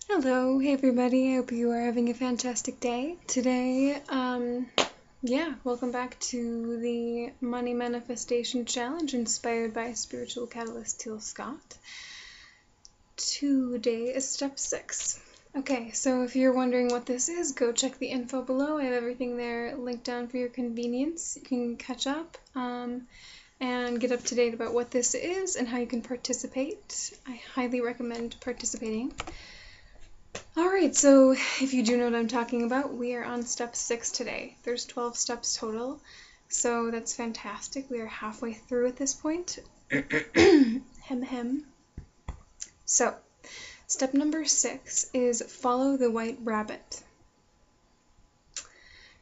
Hello, hey everybody. I hope you are having a fantastic day. Today, welcome back to the Money Manifestation Challenge inspired by spiritual catalyst Teal Scott. Today is step 6. Okay, so if you're wondering what this is, go check the info below. I have everything there linked down for your convenience. You can catch up and get up to date about what this is and how you can participate. I highly recommend participating. Alright, so if you do know what I'm talking about, we are on step 6 today. There's 12 steps total, so that's fantastic. We are halfway through at this point. Hem. So, step number 6 is follow the white rabbit.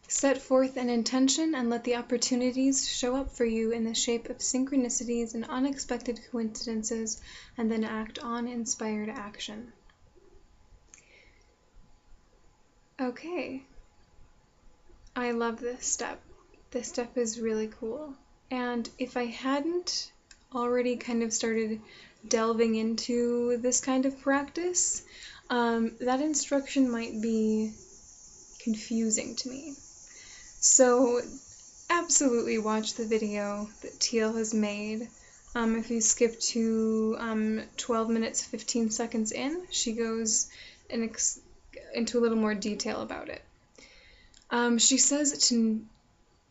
Set forth an intention and let the opportunities show up for you in the shape of synchronicities and unexpected coincidences, and then act on inspired action. Okay, I love this step. This step is really cool. And if I hadn't already kind of started delving into this kind of practice, that instruction might be confusing to me. So absolutely watch the video that Teal has made. If you skip to 12 minutes 15 seconds in, she goes into a little more detail about it. She says to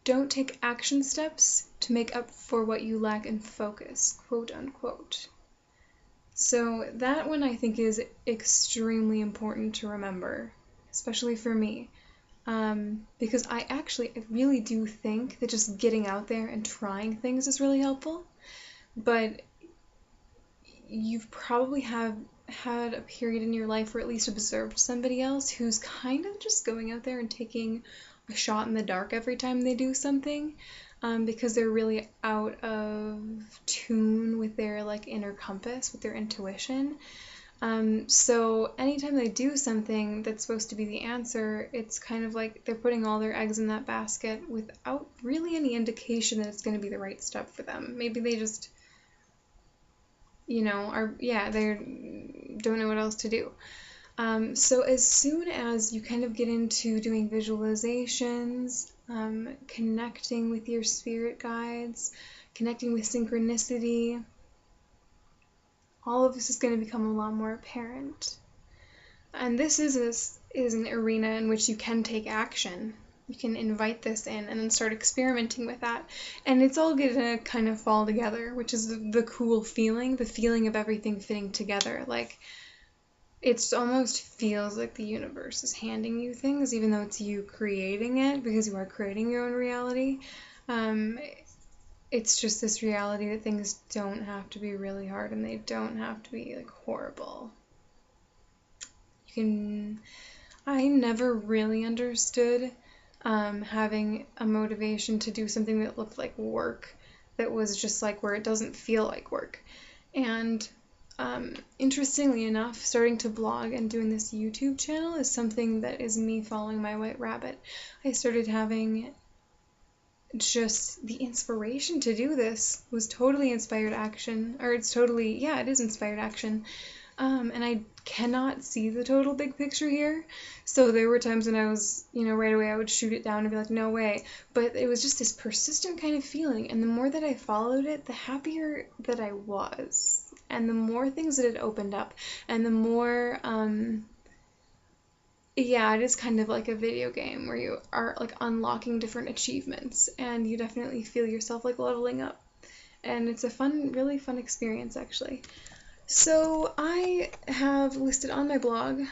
don't take action steps to make up for what you lack in focus, quote unquote. So that one I think is extremely important to remember, especially for me, because I really do think that just getting out there and trying things is really helpful, but you've probably had a period in your life or at least observed somebody else who's kind of just going out there and taking a shot in the dark every time they do something, because they're really out of tune with their inner compass, with their intuition. So anytime they do something that's supposed to be the answer, it's kind of like they're putting all their eggs in that basket without really any indication that it's going to be the right step for them. Maybe they just they don't know what else to do. So as soon as you kind of get into doing visualizations, connecting with your spirit guides, connecting with synchronicity, all of this is going to become a lot more apparent. And this is an arena in which you can take action. You can invite this in and then start experimenting with that. And it's all going to kind of fall together, which is the cool feeling, the feeling of everything fitting together. It almost feels like the universe is handing you things, even though it's you creating it, because you are creating your own reality. It's just this reality that things don't have to be really hard and they don't have to be horrible. I never really understood having a motivation to do something that looked like work, that was just where it doesn't feel like work. And interestingly enough, starting to blog and doing this YouTube channel is something that is me following my white rabbit. I started having just the inspiration to do this was totally inspired action, or it is inspired action. And I cannot see the total big picture here. So there were times when I was, right away I would shoot it down and be like, no way. But it was just this persistent kind of feeling. And the more that I followed it, the happier that I was. And the more things that it opened up. And the more, it is kind of like a video game where you are unlocking different achievements. And you definitely feel yourself leveling up. And it's a really fun experience actually. So I have listed on my blog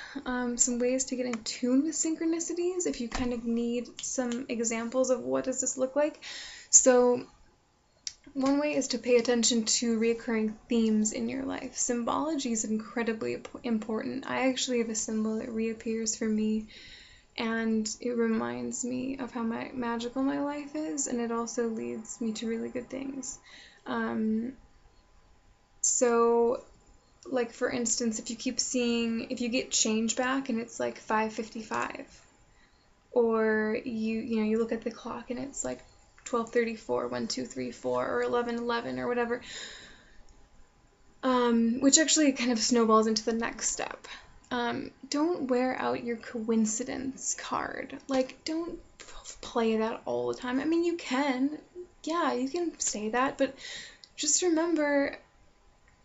some ways to get in tune with synchronicities if you kind of need some examples of what does this look like. So one way is to pay attention to recurring themes in your life. Symbology is incredibly important. I actually have a symbol that reappears for me, and it reminds me of how magical my life is, and it also leads me to really good things. For instance, if you get change back and it's 5:55, or you look at the clock and it's 12:34, 1, 2, 3, 4, or 11:11 or whatever, which actually kind of snowballs into the next step. don't wear out your coincidence card. Like, don't play that all the time. I mean, you can. Yeah, you can say that, but just remember,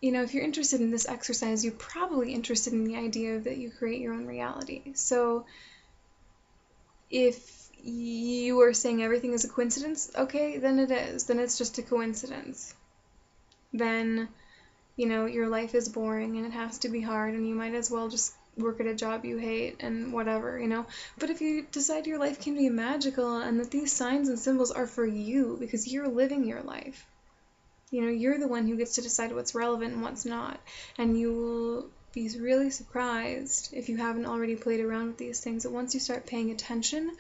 if you're interested in this exercise, you're probably interested in the idea that you create your own reality. So if you are saying everything is a coincidence, okay, then it is. Then it's just a coincidence. Then, your life is boring and it has to be hard and you might as well just work at a job you hate and whatever, But if you decide your life can be magical and that these signs and symbols are for you because you're living your life, you're the one who gets to decide what's relevant and what's not. And you will be really surprised, if you haven't already played around with these things, that once you start paying attention,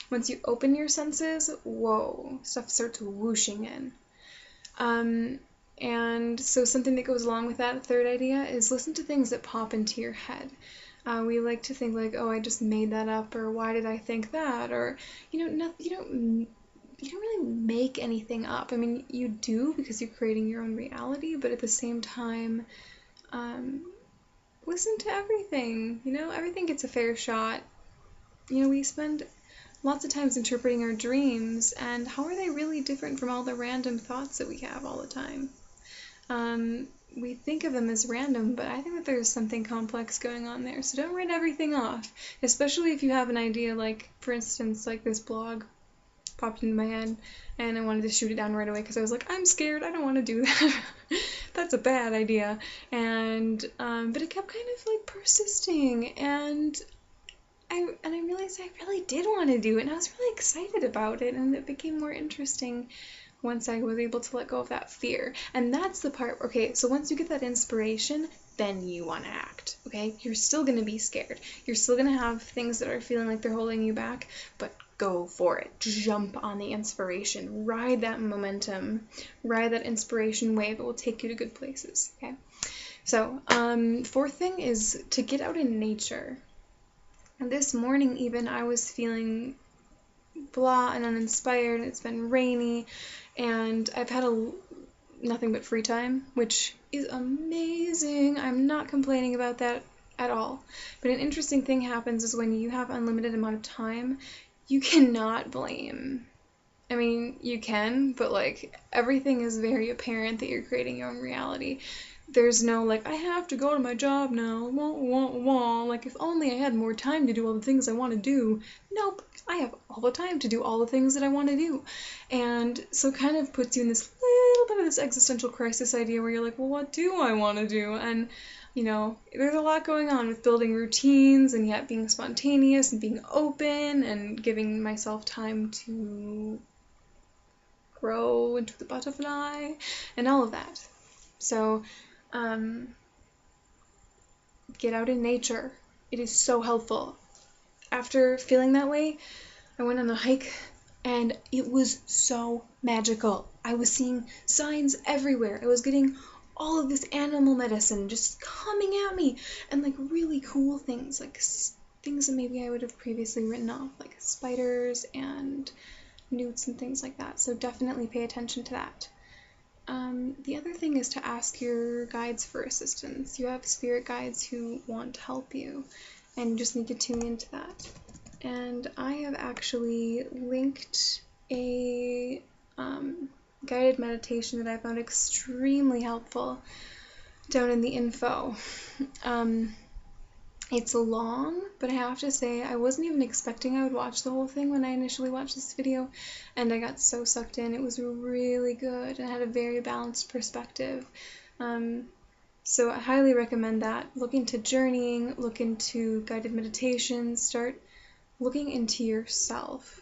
once you open your senses, whoa, stuff starts whooshing in. And so something that goes along with that third idea is listen to things that pop into your head. We like to think like, oh, I just made that up, or why did I think that, or you don't really make anything up. I mean, you do because you're creating your own reality, but at the same time, listen to everything. Everything gets a fair shot. We spend lots of times interpreting our dreams, and how are they really different from all the random thoughts that we have all the time? We think of them as random, but I think that there's something complex going on there. So don't write everything off, especially if you have an idea, like, for instance, like this blog popped into my head, and I wanted to shoot it down right away because I was like, I'm scared, I don't want to do that. That's a bad idea. And but it kept kind of like persisting, and I realized I really did want to do it, and I was really excited about it, and it became more interesting once I was able to let go of that fear. And that's the part, okay, so once you get that inspiration, then you want to act, okay? You're still going to be scared. You're still going to have things that are feeling like they're holding you back, but go for it. Jump on the inspiration. Ride that momentum. Ride that inspiration wave. It will take you to good places, okay? So, fourth thing is to get out in nature. And this morning even, I was feeling blah and uninspired. It's been rainy, and I've had nothing but free time, which is amazing. I'm not complaining about that at all. But an interesting thing happens is when you have unlimited amount of time, you cannot blame. I mean, you can, but like everything is very apparent that you're creating your own reality. There's no like, I have to go to my job now, wah, wah, wah. Like, if only I had more time to do all the things I want to do. Nope, I have all the time to do all the things that I want to do. And so it kind of puts you in this little bit of this existential crisis idea where you're like, well, what do I want to do? And there's a lot going on with building routines and yet being spontaneous and being open and giving myself time to grow into the butterfly and all of that. So, get out in nature. It is so helpful. After feeling that way, I went on a hike, and it was so magical. I was seeing signs everywhere. I was getting all of this animal medicine just coming at me, and like really cool things, like things that maybe I would have previously written off, like spiders and newts and things like that. So definitely pay attention to that. The other thing is to ask your guides for assistance. You have spirit guides who want to help you, and you just need to tune into that. And I have actually linked a guided meditation that I found extremely helpful down in the info. It's long, but I have to say I wasn't even expecting I would watch the whole thing when I initially watched this video, and I got so sucked in. It was really good and had a very balanced perspective. So I highly recommend that. Look into journeying, look into guided meditations, start looking into yourself.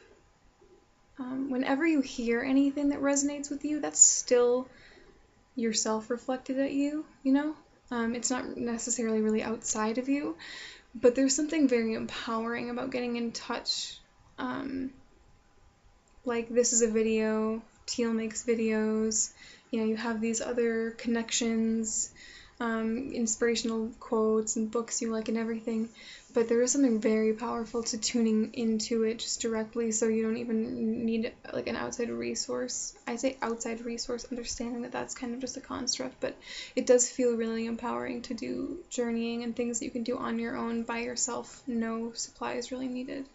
Whenever you hear anything that resonates with you, that's still yourself reflected at you, It's not necessarily really outside of you, but there's something very empowering about getting in touch. Like, this is a video, Teal makes videos, you have these other connections, inspirational quotes and books you like and everything, but there is something very powerful to tuning into it just directly, so you don't even need like an outside resource. I say outside resource, understanding that that's kind of just a construct, but it does feel really empowering to do journeying and things that you can do on your own by yourself. No supplies really needed.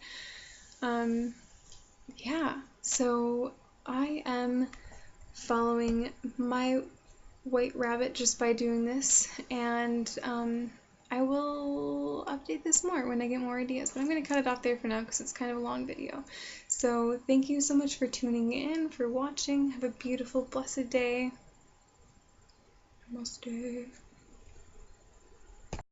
Yeah, so I am following my white rabbit just by doing this, and I will update this more when I get more ideas, but I'm going to cut it off there for now because it's kind of a long video. So thank you so much for tuning in, for watching. Have a beautiful, blessed day. Namaste.